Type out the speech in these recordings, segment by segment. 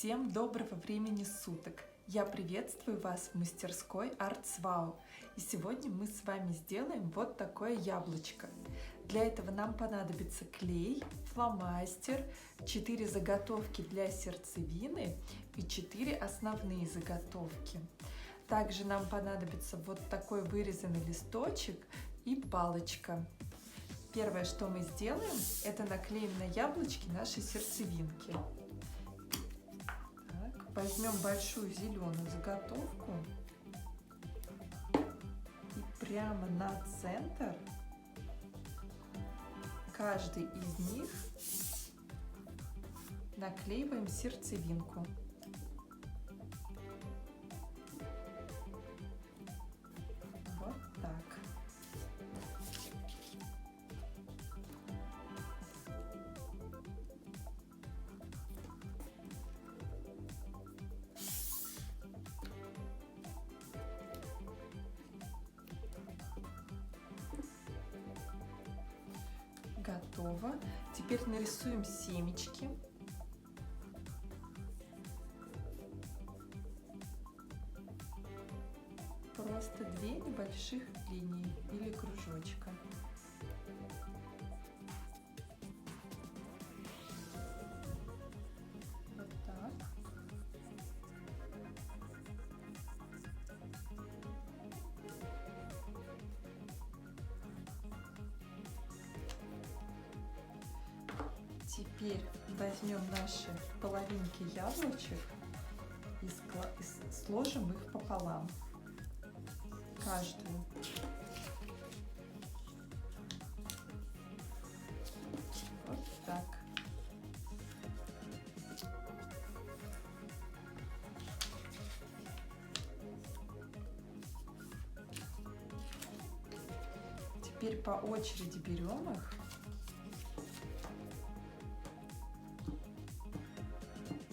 Всем доброго времени суток! Я приветствую вас в мастерской ArtsWow. И сегодня мы с вами сделаем вот такое яблочко. Для этого нам понадобится клей, фломастер, 4 заготовки для сердцевины и 4 основные заготовки. Также нам понадобится вот такой вырезанный листочек и палочка. Первое, что мы сделаем, это наклеим на яблочки наши сердцевинки. Возьмем большую зеленую заготовку и прямо на центр каждый из них наклеиваем сердцевинку. Вот так. Готово. Теперь нарисуем семечки. Просто 2 небольших линии или кружочка. Вот так. Теперь возьмем наши половинки яблочек и сложим их пополам, каждую. Вот так. Теперь по очереди берем их.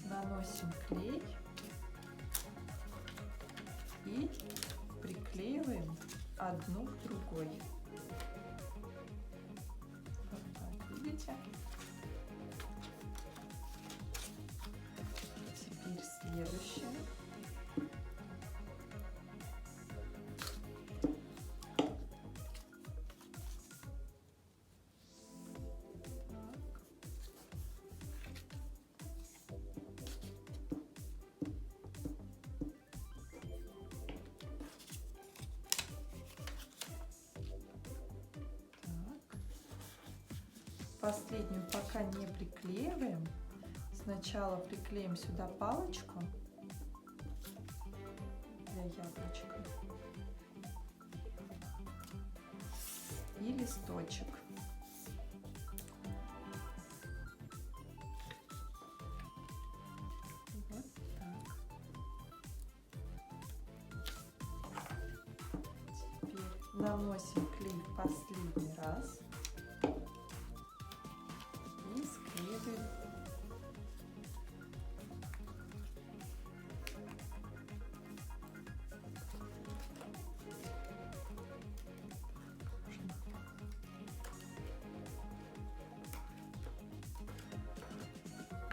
Наносим клей и приклеиваем одну к другой. Вот так, видите? Теперь следующее. Последнюю пока не приклеиваем. Сначала приклеим сюда палочку для яблочка и листочек. Вот так. Теперь наносим клей в последний раз. И склеиваем.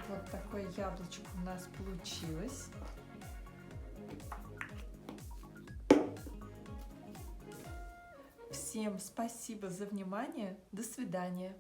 Вот такое яблочко у нас получилось. Всем спасибо за внимание. До свидания.